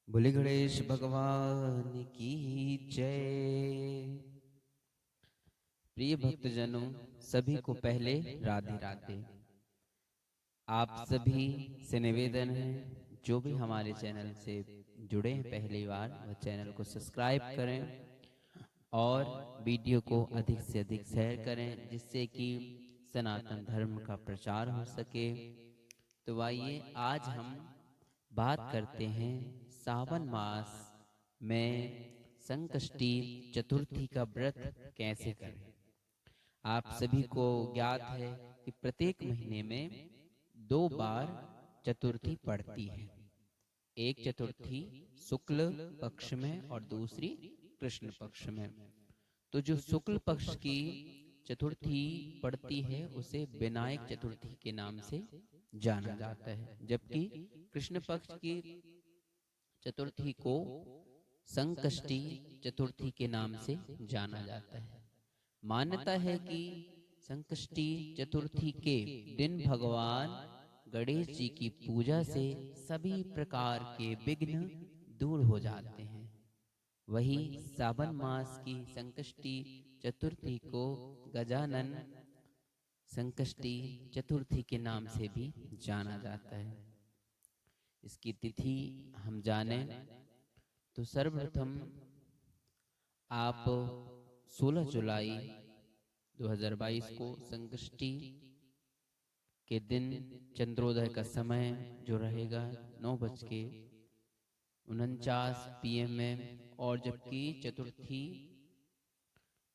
बोले गणेश भगवान की जय। प्रिय भक्तजनों, सभी को पहले राधे राधे। आप सभी से निवेदन है, जो भी हमारे चैनल से जुड़े हैं पहली बार, वह चैनल को सब्सक्राइब करें और वीडियो को अधिक से अधिक शेयर करें, जिससे कि सनातन धर्म का प्रचार हो सके। तो आइए आज हम बात करते हैं सावन मास में संकष्टी चतुर्थी का व्रत कैसे करें। आप सभी को ज्ञात है कि प्रत्येक महीने में 2 बार चतुर्थी पड़ती है। एक चतुर्थी शुक्ल पक्ष में और दूसरी कृष्ण पक्ष में। तो जो शुक्ल पक्ष की चतुर्थी पड़ती है उसे विनायक चतुर्थी के नाम से जाना जाता है, जबकि कृष्ण पक्ष की चतुर्थी को संकष्टी चतुर्थी के नाम से जाना जाता है। मान्यता है कि संकष्टी चतुर्थी के दिन भगवान गणेश जी की पूजा से सभी प्रकार के विघ्न दूर हो जाते हैं। वही सावन मास की संकष्टी चतुर्थी को गजानन संकष्टी चतुर्थी के नाम से भी जाना जाता है। इसकी तिथि हम जाने तो सर्वप्रथम आप 16 जुलाई 2022 को संकष्टी के दिन चंद्रोदय का समय जो रहेगा 9:49 PM में, और जबकि चतुर्थी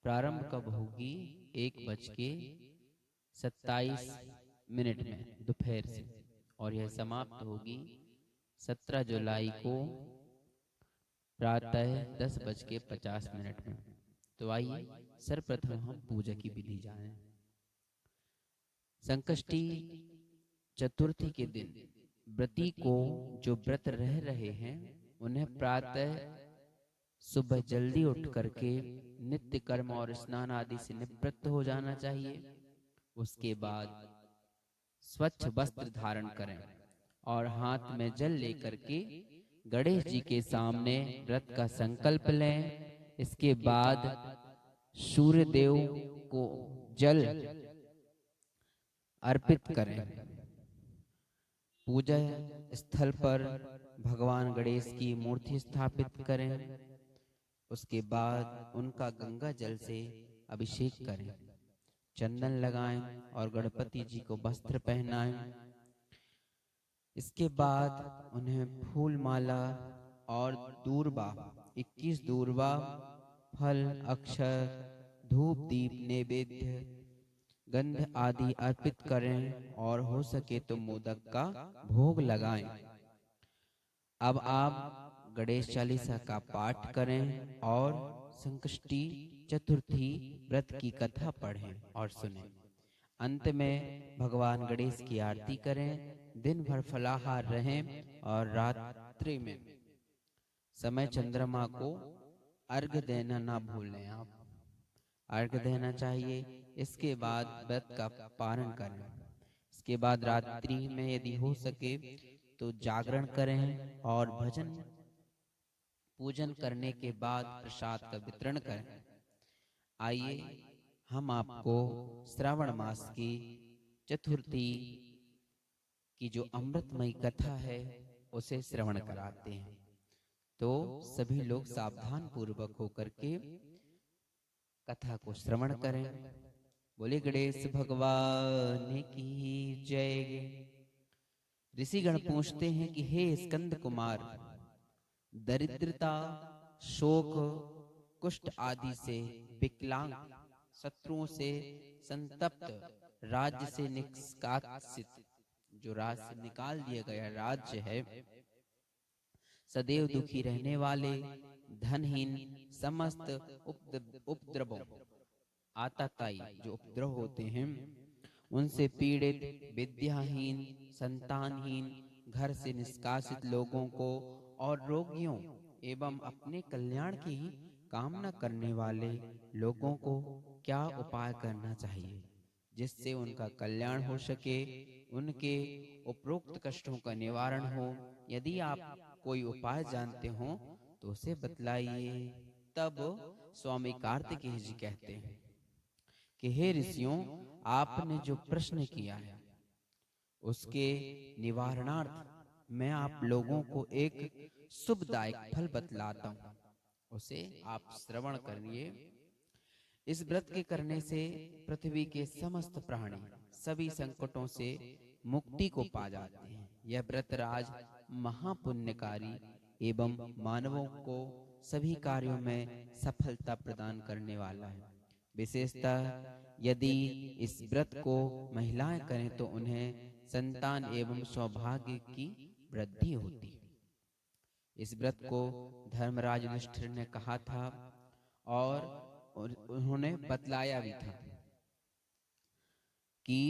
प्रारंभ कब होगी 1:27 में दोपहर से, और यह समाप्त होगी 17 जुलाई को प्रातः 10:50 में। तो आइए सर्वप्रथम हम पूजा की विधि जानें। संकष्टी चतुर्थी के दिन व्रती को, जो व्रत रह रहे हैं, उन्हें प्रातः सुबह जल्दी उठ करके नित्य कर्म और स्नान आदि से निवृत्त हो जाना चाहिए। उसके बाद स्वच्छ वस्त्र धारण करें और हाथ में जल लेकर के गणेश जी के सामने व्रत का संकल्प लें। इसके बाद सूर्य देव को जल अर्पित करें। पूजा स्थल पर भगवान गणेश की मूर्ति स्थापित करें। उसके बाद उनका गंगा जल से अभिषेक करें, चंदन लगाएं और गणपति जी को वस्त्र पहनाएं। इसके बाद उन्हें फूल माला और दूर्वा 21 दूर्वा, फल, अक्षर, धूप, दीप, नैवेद्य, गंध आदि अर्पित करें और हो सके तो मोदक का भोग लगाएं। अब आप गणेश चालीसा का पाठ करें और संकष्टी चतुर्थी व्रत की कथा पढ़ें और सुनें। अंत में भगवान गणेश की आरती करें। दिन भर फलाहार रहें और रात्रि में समय चंद्रमा को अर्घ्य देना ना भूलें। आप अर्घ्य देना चाहिए। इसके बाद व्रत का पारण करें। इसके बाद रात्रि में यदि हो सके तो जागरण करें और भजन पूजन करने के बाद प्रसाद का वितरण करें। आइए हम आपको श्रावण मास की चतुर्थी की जो अमृतमयी कथा है उसे श्रवण कराते हैं। तो सभी लोग सावधान पूर्वक होकर के कथा को श्रवण करें। बोले गणेश भगवान की जय। ऋषिगण पूछते हैं कि हे स्कंद कुमार, दरिद्रता, शोक, कुष्ठ आदि से विकलांग, शत्रुओं से संतप्त, राज्य से निष्कासित, जो राज्य से निकाल दिया गया राज्य है, सदैव दुखी रहने वाले, धनहीन, समस्त उपद्रवों, आताताई जो उपद्रव होते हैं उनसे पीड़ित, विद्याहीन, संतानहीन, घर से निष्कासित लोगों को और रोगियों एवं अपने कल्याण की कामना करने वाले लोगों को क्या उपाय करना चाहिए जिससे उनका कल्याण हो सके, उनके उपरोक्त कष्टों का निवारण हो। यदि आप कोई उपाय जानते हो तो उसे बतलाइए। तब स्वामी कार्तिकेय जी कहते हैं कि हे ऋषियों, आपने जो प्रश्न किया है उसके निवारणार्थ मैं आप लोगों को एक शुभदायक फल बतलाता हूँ, उसे आप श्रवण करिए। इस व्रत के करने से पृथ्वी के समस्त प्राणी सभी संकटों से मुक्ति को पा जाते हैं। यह व्रत राज महापुण्यकारी एवं मानवों को सभी कार्यों में सफलता प्रदान करने वाला है। विशेषतः यदि इस व्रत को महिलाएं करें तो उन्हें संतान एवं सौभाग्य की वृद्धि होती है। इस व्रत को धर्मराज युधिष्ठिर ने कहा था और उन्होंने बतलाया भी था कि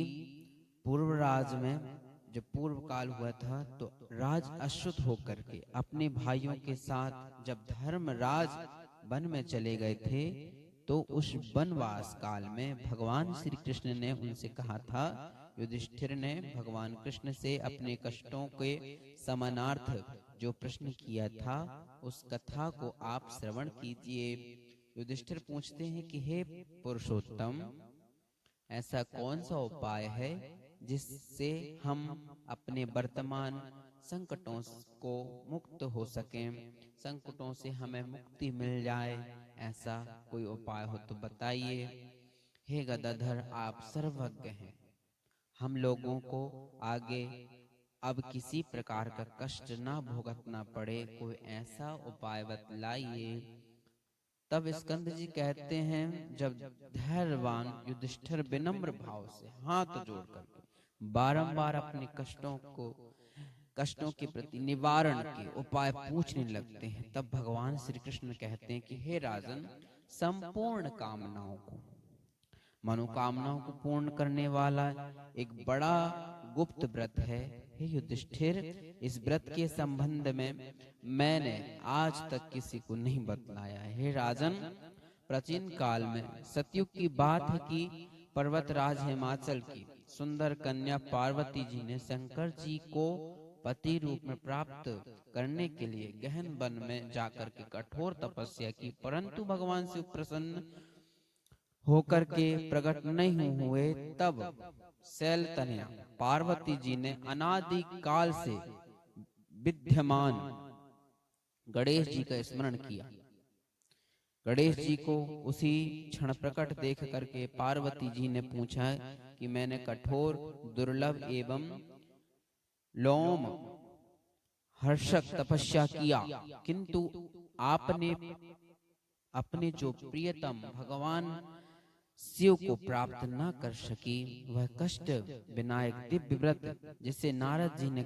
पूर्व राज में जब पूर्व काल हुआ था तो राज अश्रुत होकर के अपने भाइयों के साथ जब धर्मराज वन में चले गए थे तो उस वनवास काल में भगवान श्री कृष्ण ने उनसे कहा था, युधिष्ठिर ने भगवान कृष्ण से अपने कष्टों के समानार्थ जो प्रश्न किया था उस कथा को आप श्रवण कीजिए। युधिष्ठिर पूछते हैं कि हे पुरुषोत्तम, ऐसा कौन सा उपाय है जिससे हम अपने वर्तमान संकटों को मुक्त हो सकें, संकटों से हमें मुक्ति मिल जाए, ऐसा कोई उपाय हो तो बताइए। हे गदाधर, आप सर्वज्ञ हैं, हम लोगों को आगे अब किसी प्रकार का कष्ट ना भुगतना पड़े, कोई ऐसा उपाय बतलाइए। तब स्कंद जी कहते हैं, जब धैर्यवान युधिष्ठिर विनम्र भाव से हाथ जोड़कर बारंबार अपने कष्टों के प्रति निवारण के उपाय पूछने लगते हैं, तब भगवान श्री कृष्ण कहते हैं कि हे राजन, संपूर्ण कामनाओं को मनोकामनाओं को पूर्ण करने वाला एक बड़ा गुप्त व्रत है। हे युधिष्ठिर, इस व्रत के संबंध में मैंने आज तक किसी को नहीं बतलाया है। हे राजन, प्राचीन काल में सतयुग की बात है कि पर्वतराज हिमाचल की सुंदर कन्या पार्वती जी ने शंकर जी को पति रूप में प्राप्त करने के लिए गहन वन में जाकर के कठोर तपस्या की, परंतु भगवान शिव प्रसन्न होकर के प्रकट नहीं हुए। तब शैलतनया पार्वती जी ने अनादि काल से विद्यमान गणेश जी का स्मरण किया। गणेश जी को उसी क्षण प्रकट देख करके पार्वती जी ने पूछा कि मैंने कठोर दुर्लभ एवं लोम हर्षक तपस्या किया, किंतु आपने अपने जो प्रियतम भगवान शिव को प्राप्त न कर सकी, वह कष्ट विनायक दिव्य व्रत जिसे नारद जी ने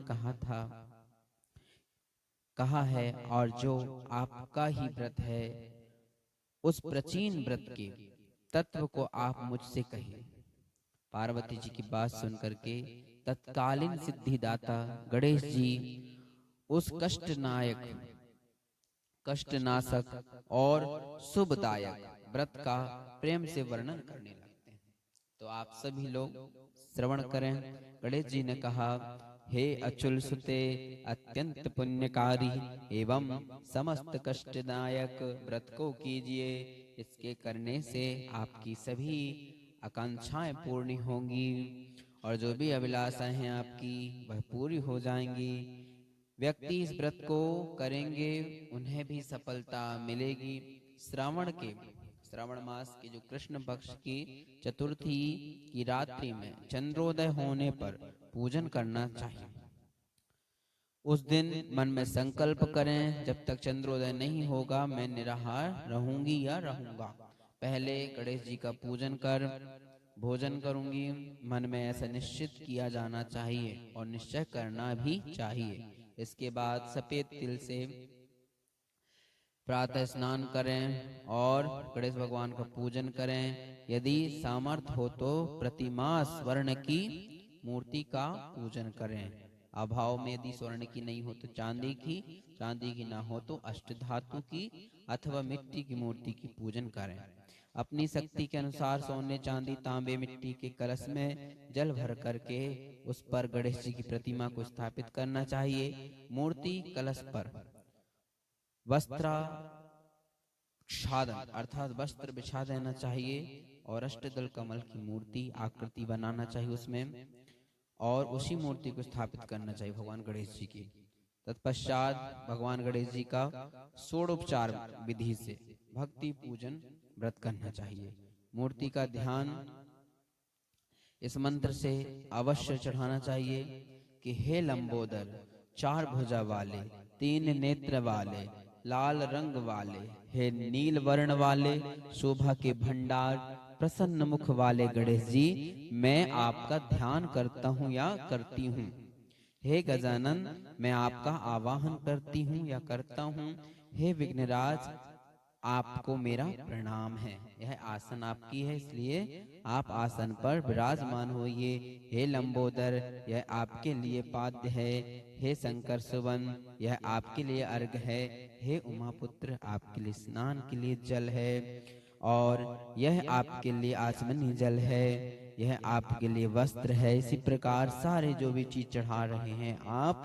कहा है और जो आपका ही व्रत है, उस प्राचीन व्रत के तत्व को आप मुझसे कहिए। पार्वती जी की बात सुनकर के तत्कालीन सिद्धिदाता गणेश जी उस कष्टनाशक और शुभदायक व्रत का प्रेम से वर्णन करने लगते हैं। तो आप सभी लोग श्रवण करें। गणेश जी ने कहा, हे अचुल सुते, अत्यंत पुण्यकारी एवं समस्त कष्टदायक व्रत को कीजिए। इसके करने से आपकी सभी आकांक्षाएं पूर्ण होंगी और जो भी अभिलाषाएं हैं आपकी वह पूरी हो जाएंगी। व्यक्ति इस व्रत को करेंगे उन्हें भी सफलता मिलेगी। श्रावण मास के जो कृष्ण पक्ष की चतुर्थी की रात्रि में चंद्रोदय होने पर पूजन करना चाहिए। उस दिन मन में संकल्प करें, जब तक चंद्रोदय नहीं होगा मैं निराहार रहूंगी या रहूंगा। पहले गणेश जी का पूजन कर भोजन करूंगी, मन में ऐसा निश्चित किया जाना चाहिए और निश्चय करना भी चाहिए। इसके बाद सफेद तिल से प्रातः स्नान करें और गणेश भगवान का पूजन करें। यदि सामर्थ्य हो तो प्रतिमा स्वर्ण की मूर्ति का पूजन करें। अभाव में यदि स्वर्ण की नहीं हो तो चांदी की ना हो तो अष्टधातु की अथवा मिट्टी की मूर्ति की पूजन करें। अपनी शक्ति के अनुसार सोने, चांदी, तांबे, मिट्टी के कलश में जल भर करके उस पर गणेश जी की प्रतिमा को स्थापित करना चाहिए। मूर्ति कलश पर वस्त्राच्छादन अर्थात वस्त्र बिछा देना चाहिए और अष्टदल कमल की मूर्ति आकृति बनाना चाहिए उसमें, और उसी मूर्ति को स्थापित करना चाहिए भगवान गणेश जी की। तत्पश्चात भगवान गणेश जी का षोडोपचार विधि से भक्ति पूजन व्रत करना चाहिए। मूर्ति का ध्यान इस मंत्र से अवश्य चढ़ाना चाहिए कि हे लंबोदर, चार भुजा वाले, तीन नेत्र वाले, लाल रंग वाले, हे नील वर्ण वाले, शोभा के भंडार, प्रसन्न मुख वाले गणेश जी, मैं आपका ध्यान करता हूँ या करती हूँ। हे गजानन, मैं आपका आवाहन करती हूँ या करता हूँ। हे विघ्नराज, आपको मेरा प्रणाम है। यह आसन आपकी है, इसलिए आप आसन पर विराजमान होइए। हे लंबोदर, यह आपके लिए पाद्य है। हे शंकर सुवन, यह आपके लिए अर्घ है। हे उमापुत्र, आपके लिए स्नान के लिए जल है, और यह आपके लिए आचमनी जल है, यह आपके लिए वस्त्र है। इसी प्रकार सारे जो भी चीज चढ़ा रहे हैं आप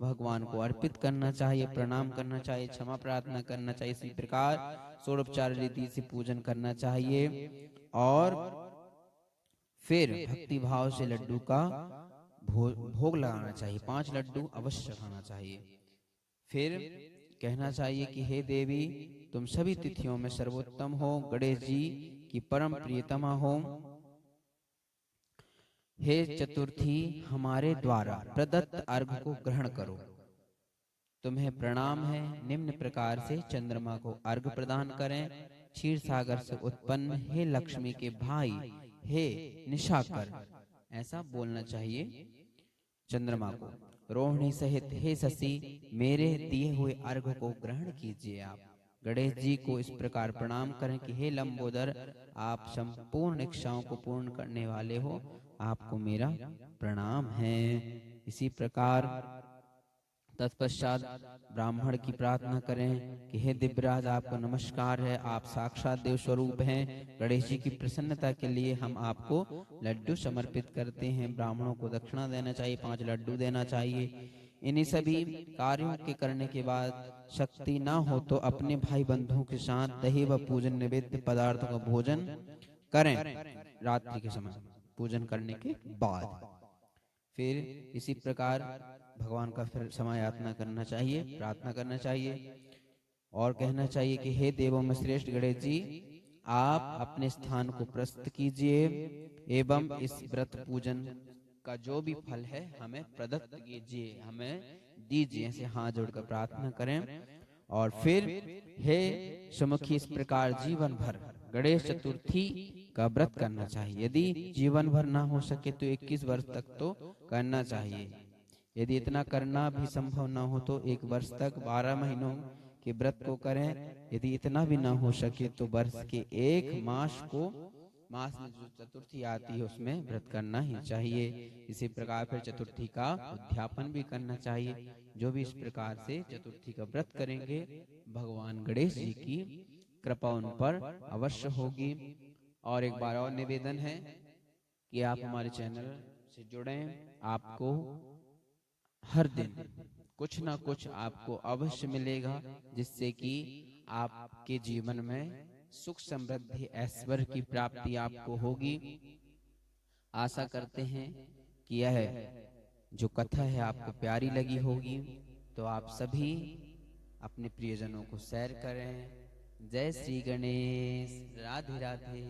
भगवान को अर्पित करना चाहिए, प्रणाम करना चाहिए, क्षमा प्रार्थना करना चाहिए। इसी प्रकार षोडोपचार रीति से पूजन करना चाहिए, और फिर भक्ति भाव से लड्डू का भोग लगाना चाहिए। 5 लड्डू अवश्य चढ़ाना चाहिए। फिर कहना चाहिए कि हे देवी, तुम सभी तिथियों में सर्वोत्तम हो, गणेश जी की परम प्रियतमा हो। हे चतुर्थी, हमारे द्वारा प्रदत्त अर्घ को ग्रहण करो। तुम्हें प्रणाम है। निम्न प्रकार से चंद्रमा को अर्घ प्रदान करें। क्षीर सागर से उत्पन्न हे लक्ष्मी के भाई, हे निशाकर, ऐसा बोलना चाहिए चंद्रमा को। रोहिणी सहित हे शशि, मेरे दिए हुए अर्घ को ग्रहण कीजिए। आप गणेश जी को इस प्रकार प्रणाम करें कि हे लंबोदर, आप संपूर्ण इच्छाओं को पूर्ण करने वाले हो, आपको मेरा प्रणाम है। इसी प्रकार तत्पश्चात ब्राह्मण की प्रार्थना करें कि हे दिव्यराज, आपको नमस्कार है, आप साक्षात देव स्वरूप हैं। गणेश जी की प्रसन्नता के लिए हम आपको लड्डू समर्पित करते हैं। ब्राह्मणों को दक्षिणा देना चाहिए, 5 लड्डू देना चाहिए। इन्हीं सभी कार्यों के करने के बाद शक्ति ना हो तो अपने भाई बंधुओं के साथ दही व पूजन निवेद्य पदार्थों का भोजन करें। रात्रि के समय पूजन करने के बाद फिर इसी प्रकार भगवान का फिर समय यातना करना चाहिए, प्रार्थना करना चाहिए, और कहना चाहिए कि हे देवों में श्रेष्ठ गणेश जी, आप अपने स्थान को प्रस्तुत कीजिए एवं इस व्रत पूजन का जो भी फल है हमें प्रदत्त कीजिए, हमें दीजिए। ऐसे हाथ जोड़कर प्रार्थना करें। और फिर हे सुमुखी, इस प्रकार जीवन भर गणेश चतुर्थी का व्रत करना चाहिए। यदि जीवन भर ना हो सके तो 21 वर्ष तक तो करना चाहिए। यदि इतना करना भी संभव ना हो तो 1 वर्ष तक 12 महीनों के व्रत को करें। यदि इतना भी ना हो सके तो वर्ष के 1 मास में जो चतुर्थी आती है उसमें व्रत करना ही चाहिए। इसी प्रकार फिर चतुर्थी का उद्यापन भी करना चाहिए। जो भी इस प्रकार से चतुर्थी का व्रत करेंगे, भगवान गणेश जी की कृपा उन पर अवश्य होगी। और एक बार और निवेदन है कि आप हमारे चैनल से जुड़ें। आपको हर दिन कुछ ना कुछ आपको अवश्य मिलेगा, जिससे कि आपके जीवन में सुख समृद्धि ऐश्वर्य की प्राप्ति आपको होगी। आशा करते हैं कि यह जो कथा है आपको प्यारी लगी होगी, तो आप सभी अपने प्रियजनों को शेयर करें। जय श्री गणेश, राधे राधे।